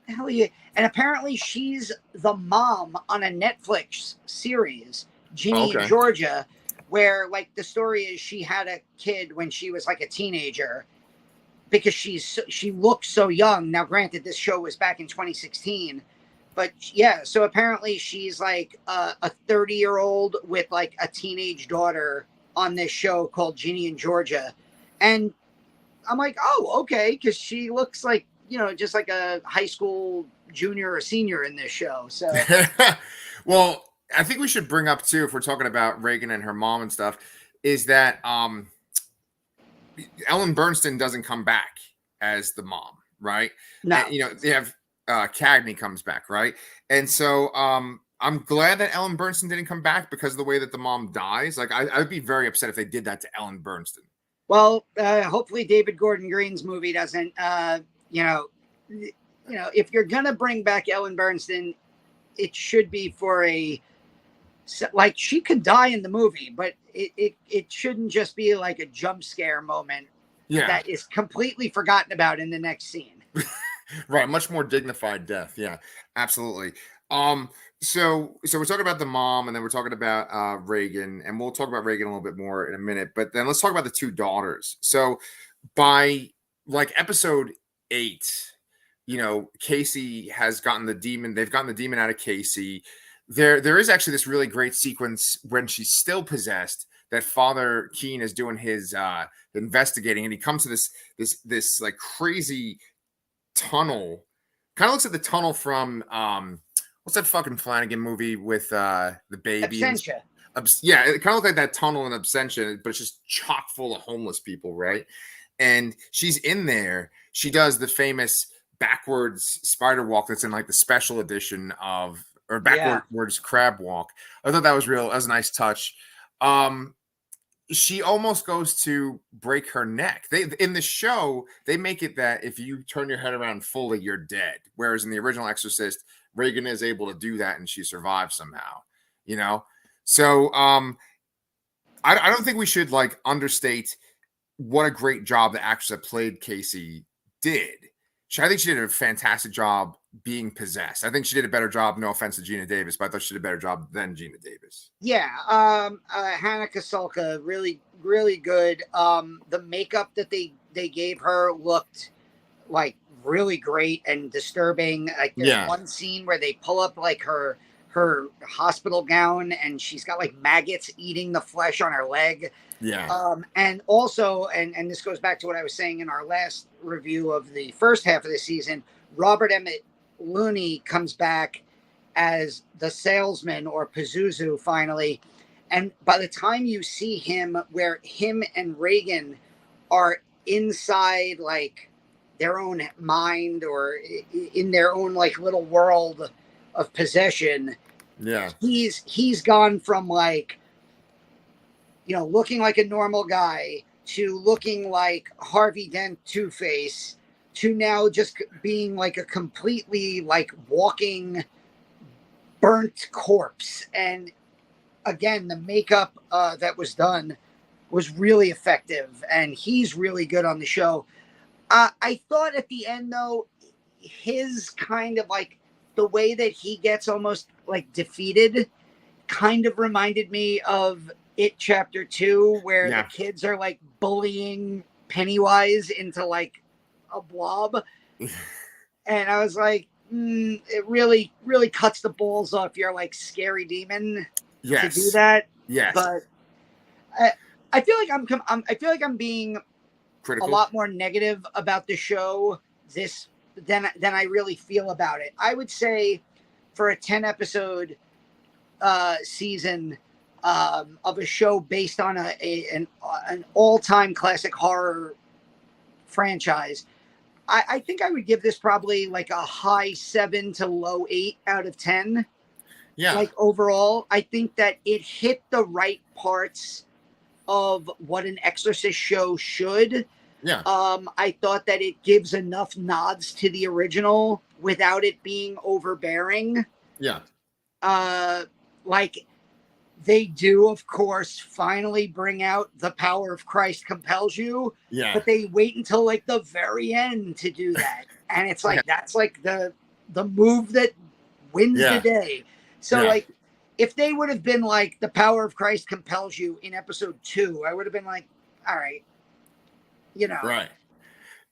hell yeah. And apparently she's the mom on a Netflix series, Ginny and Georgia, where like the story is she had a kid when she was like a teenager because she looks so young. Now, granted, this show was back in 2016. But yeah, so apparently she's like a 30-year-old with like a teenage daughter on this show called Ginny and Georgia. And I'm like, oh, okay, because she looks like, just like a high school junior or senior in this show. So, well, I think we should bring up too, if we're talking about Reagan and her mom and stuff, is that Ellen Bernstein doesn't come back as the mom, right? No. And, they have Cagney comes back, right? And so I'm glad that Ellen Bernstein didn't come back because of the way that the mom dies. Like, I'd be very upset if they did that to Ellen Bernstein. Well, hopefully David Gordon Green's movie doesn't, if you're going to bring back Ellen Bernstein, it should be for like she could die in the movie, but it shouldn't just be like a jump scare moment that is completely forgotten about in the next scene. Right. Much more dignified death. Yeah, absolutely. So we're talking about the mom, and then we're talking about Reagan, and we'll talk about Reagan a little bit more in a minute. But then let's talk about the 2 daughters. So by like episode 8, Casey has gotten the demon. They've gotten the demon out of Casey. There is actually this really great sequence when she's still possessed that Father Keene is doing his investigating, and he comes to this like crazy tunnel. Kind of looks like the tunnel from what's that fucking Flanagan movie with the baby? Absentia. Yeah, it kind of looks like that tunnel in Absentia, but it's just chock full of homeless people, right? And she's in there. She does the famous backwards spider walk that's in like the special edition of, or backwards crab walk. I thought that was real. That was a nice touch. She almost goes to break her neck. In the show, they make it that if you turn your head around fully, you're dead. Whereas in the original Exorcist, Reagan is able to do that and she survives somehow. So I don't think we should like understate what a great job the actress that played Casey did. I think she did a fantastic job being possessed. I think she did a better job. No offense to Gina Davis, but I thought she did a better job than Gina Davis. Yeah, Hannah Kasulka, really, really good. The makeup that they gave her looked like really great and disturbing. Like there's one scene where they pull up like her hospital gown and she's got like maggots eating the flesh on her leg. Yeah. And also, and this goes back to what I was saying in our last review of the first half of the season, Robert Emmett Looney comes back as the salesman, or Pazuzu, finally. And by the time you see him, where him and Reagan are inside like their own mind or in their own like little world of possession, he's gone from like, you know, looking like a normal guy to looking like Harvey Dent Two-Face to now just being like a completely like walking burnt corpse. And again, the makeup that was done was really effective, and he's really good on the show. I thought at the end, though, his kind of like the way that he gets almost like defeated kind of reminded me of It Chapter 2, where the kids are like bullying Pennywise into like a blob. And I was like, it really, really cuts the balls off your like scary demon to do that. Yes. But I feel like I'm being critical, a lot more negative about the show than I really feel about it. I would say for a 10 episode season of a show based on an all-time classic horror franchise, I think I would give this probably like a high 7 to low 8 out of 10. Yeah. Like overall, I think that it hit the right parts of what an Exorcist show should. Yeah. I thought that it gives enough nods to the original without it being overbearing. Yeah. Like they do, of course, finally bring out The Power of Christ Compels You. Yeah. But they wait until like the very end to do that. And it's like, that's like the move that wins the day. So like, if they would have been like The Power of Christ Compels You in episode 2, I would have been like, all right, you know. Right.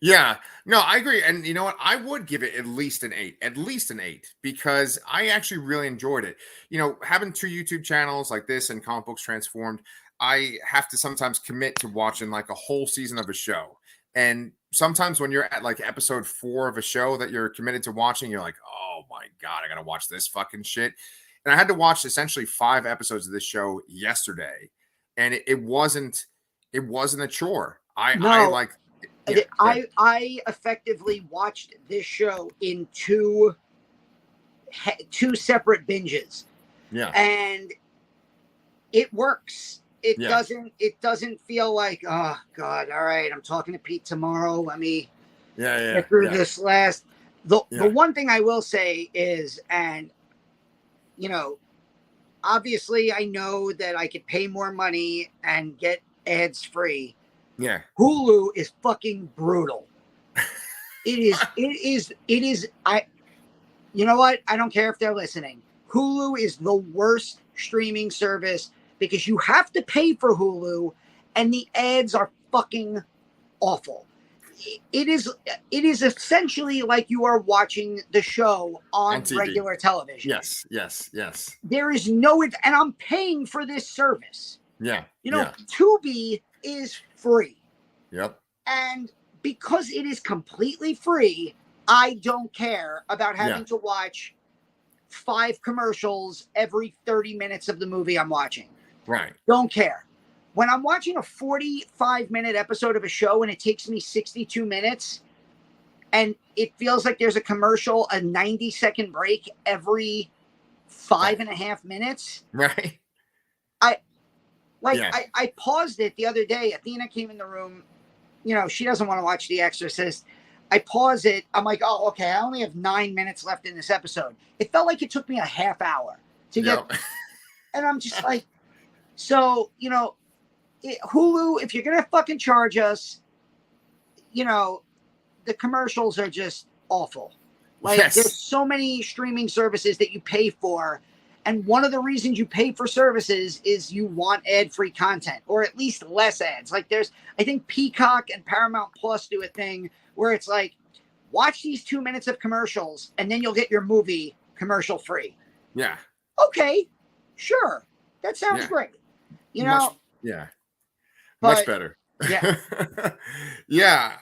Yeah. No, I agree. And you know what? I would give it at least an 8, because I actually really enjoyed it. You know, having 2 YouTube channels like this and Comic Books Transformed, I have to sometimes commit to watching like a whole season of a show. And sometimes when you're at like episode 4 of a show that you're committed to watching, you're like, oh my God, I got to watch this fucking shit. And I had to watch essentially 5 episodes of this show yesterday. And it wasn't a chore. I effectively watched this show in 2 separate binges. Yeah. And it works. It doesn't feel like, oh God, all right, I'm talking to Pete tomorrow. Let me get through this last. The one thing I will say is, and you know, obviously I know that I could pay more money and get ads free. Yeah. Hulu is fucking brutal. It is. You know what? I don't care if they're listening. Hulu is the worst streaming service because you have to pay for Hulu and the ads are fucking awful. It is essentially like you are watching the show on regular television. Yes. There is no, and I'm paying for this service. Yeah. You know, Tubi is free. Yep. And because it is completely free, I don't care about having to watch 5 commercials every 30 minutes of the movie I'm watching. Right. Don't care. When I'm watching a 45-minute episode of a show and it takes me 62 minutes and it feels like there's a commercial, a 90-second break every 5.5 minutes. Right. I paused it the other day. Athena came in the room. You know, she doesn't want to watch The Exorcist. I pause it. I'm like, oh, okay, I only have 9 minutes left in this episode. It felt like it took me a half hour to get. And I'm just like, so, you know, Hulu, if you're going to fucking charge us, you know, the commercials are just awful. Like Yes. there's so many streaming services that you pay for, and one of the reasons you pay for services is you want ad-free content, or at least less ads. Like I think Peacock and Paramount Plus do a thing where it's like, watch these 2 minutes of commercials and then you'll get your movie commercial free. Yeah. Okay, sure. That sounds great. You know? Much better. Yeah. Yeah.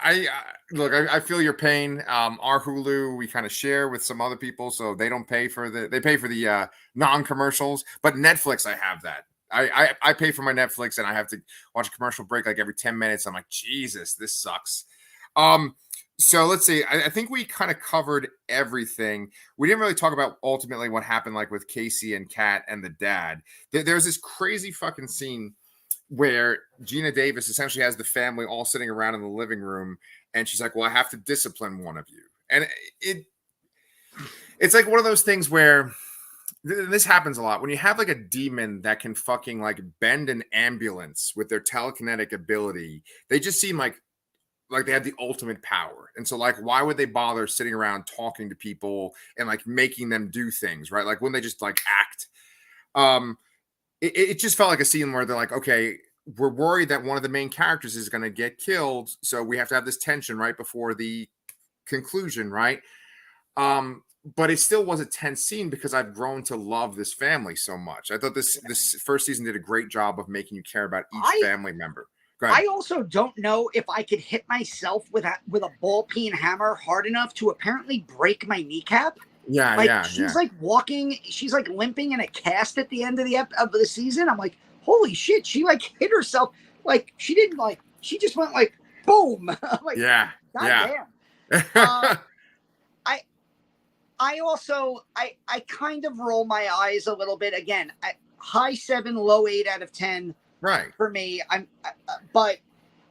Look, I feel your pain. Our Hulu, we kind of share with some other people, so they don't pay for they pay for the non-commercials, but Netflix, I have that. I pay for my Netflix and I have to watch a commercial break like every 10 minutes. I'm like, Jesus, this sucks. So let's see. I think we kind of covered everything. We didn't really talk about ultimately what happened, like with Casey and Kat and the dad. There's this crazy fucking scene where Gina Davis essentially has the family all sitting around in the living room, and she's like, "Well, I have to discipline one of you," and it's like one of those things where this happens a lot when you have like a demon that can fucking like bend an ambulance with their telekinetic ability. They just seem like they have the ultimate power. And so like, why would they bother sitting around talking to people and like making them do things, right? Like when they just like act, it just felt like a scene where they're like, okay, we're worried that one of the main characters is going to get killed. So we have to have this tension right before the conclusion. Right. But it still was a tense scene because I've grown to love this family so much. I thought this first season did a great job of making you care about each family member. I also don't know if I could hit myself with a ball peen hammer hard enough to apparently break my kneecap. Yeah, she's like walking, she's like limping in a cast at the end of the season. I'm like, holy shit, she like hit herself. Like she didn't like, she just went like boom. Like, God damn. I also kind of roll my eyes a little bit. Again, high 7, low 8 out of 10. Right. For me, but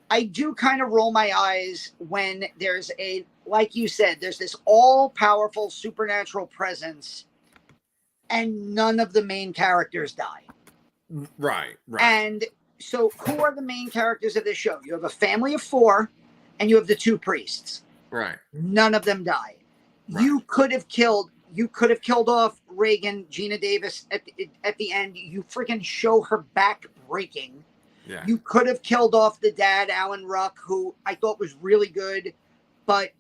I do kind of roll my eyes when there's like you said, there's this all-powerful supernatural presence and none of the main characters die. Right. And so who are the main characters of this show? You have a family of 4 and you have the 2 priests. Right. None of them die. Right. You could have killed off Reagan, Gina Davis at the end. You freaking show her back breaking. Yeah. You could have killed off the dad, Alan Ruck, who I thought was really good, but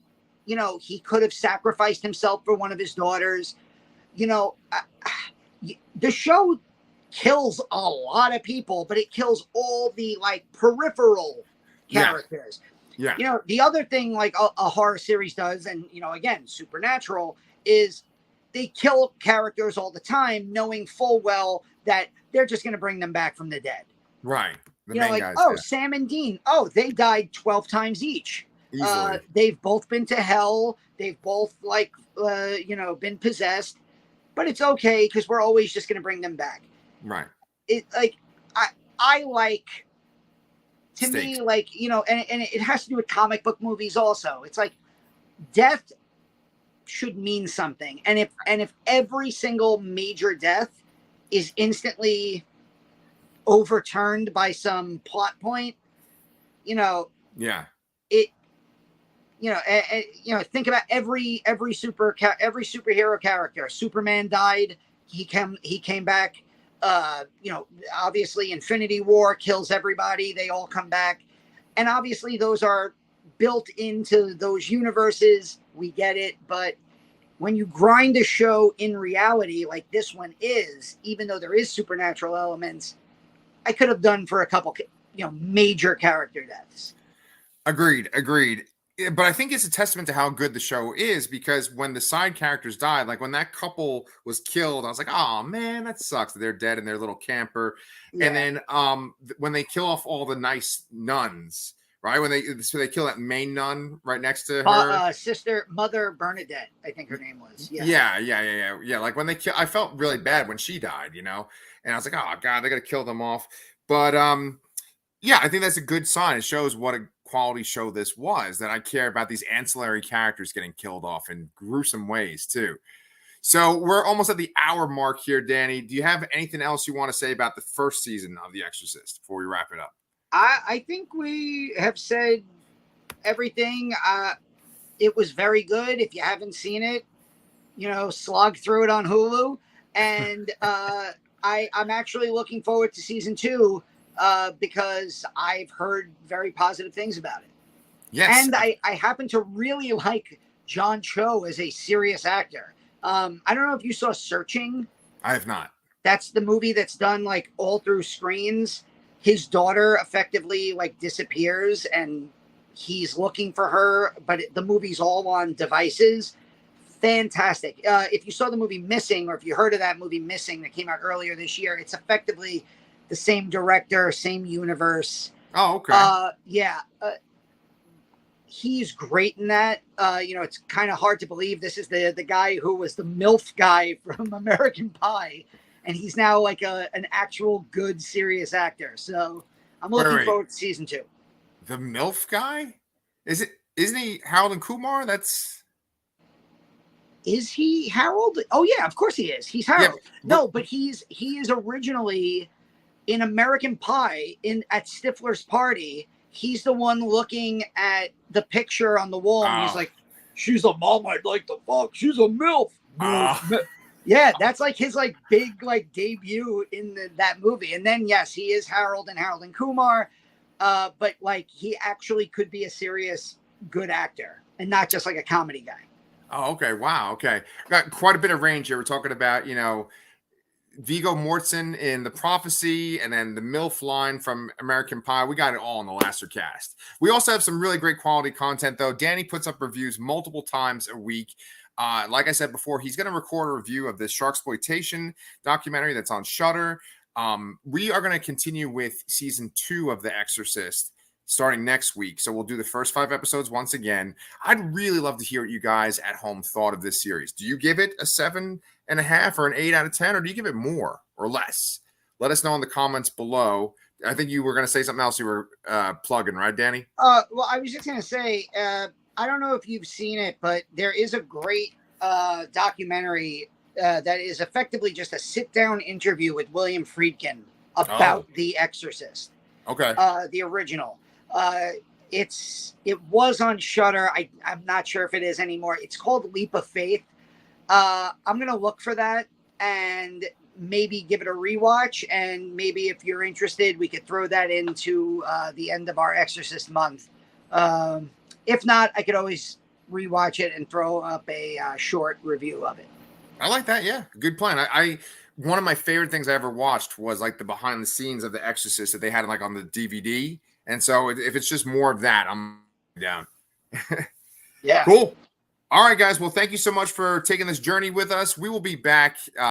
you know, he could have sacrificed himself for one of his daughters. You know, the show kills a lot of people, but it kills all the like peripheral characters. Yeah. You know, the other thing like a horror series does, and you know, again, Supernatural, is they kill characters all the time, knowing full well that they're just going to bring them back from the dead. Right. You know, like, Sam and Dean. Oh, they died 12 times each. They've both been to hell. They've both been possessed, but it's okay because we're always just going to bring them back. Right. It like, I like, to me, like, you know, and it has to do with comic book movies also. It's like death should mean something. And if every single major death is instantly overturned by some plot point, you know, think about every superhero character. Superman died. He came back. Obviously Infinity War kills everybody. They all come back. And obviously those are built into those universes. We get it. But when you grind a show in reality, like this one is, even though there is supernatural elements, I could have done for a couple, major character deaths. Agreed. But I think it's a testament to how good the show is, because when the side characters died, like when that couple was killed, I was like, oh man, that sucks that they're dead in their little camper. Yeah. And then when they kill off all the nice nuns, right? They kill that main nun right next to her. Mother Bernadette, I think her name was. Yeah. Like when they kill, I felt really bad when she died, and I was like, oh God, they got to kill them off. But I think that's a good sign. It shows what a quality show this was, that I care about these ancillary characters getting killed off in gruesome ways too. So we're almost at the hour mark here, Danny. Do you have anything else you want to say about the first season of The Exorcist before we wrap it up? I think we have said everything. It was very good. If you haven't seen it, slog through it on Hulu. And I'm actually looking forward to season 2 because I've heard very positive things about it. Yes. And I happen to really like John Cho as a serious actor. I don't know if you saw Searching. I have not. That's the movie that's done like all through screens. His daughter effectively like disappears and he's looking for her, but the movie's all on devices. Fantastic. If you saw the movie Missing, or if you heard of that movie Missing that came out earlier this year, it's effectively the same director, same universe. Oh, okay. Yeah. He's great in that. It's kind of hard to believe this is the guy who was the MILF guy from American Pie, and he's now like an actual good serious actor. So I'm looking forward to season 2. The MILF guy? Isn't he Harold and Kumar? Is he Harold? Oh yeah, of course he is. He's Harold. Yeah, no, but he is originally in American Pie at Stifler's party. He's the one looking at the picture on the wall, and he's like, "She's a mom I'd like to fuck. She's a MILF." Yeah, that's like his like big like debut in that movie. And then yes, he is Harold and Kumar, but like he actually could be a serious good actor and not just like a comedy guy. Oh, okay. Wow. Okay. Got quite a bit of range here. We're talking about, Viggo Mortensen in The Prophecy, and then the MILF line from American Pie. We got it all in the Laster Cast. We also have some really great quality content, though. Danny puts up reviews multiple times a week. Like I said before, he's going to record a review of this Sharksploitation documentary that's on Shudder. We are going to continue with season 2 of The Exorcist starting next week. So we'll do the first 5 episodes once again. I'd really love to hear what you guys at home thought of this series. Do you give it a 7.5 or an 8 out of 10, or do you give it more or less? Let us know in the comments below. I think you were going to say something else you were plugging, right, Danny? Well, I was just going to say, I don't know if you've seen it, but there is a great documentary that is effectively just a sit-down interview with William Friedkin about The Exorcist. Okay. The original. It was on Shudder. I'm not sure if it is anymore. It's called Leap of Faith. I'm going to look for that and maybe give it a rewatch. And maybe if you're interested, we could throw that into the end of our Exorcist month. If not, I could always rewatch it and throw up a short review of it. I like that. Yeah. Good plan. One of my favorite things I ever watched was like the behind the scenes of The Exorcist that they had like on the DVD. And so if it's just more of that, I'm down. Yeah. Cool. All right, guys. Well, thank you so much for taking this journey with us. We will be back.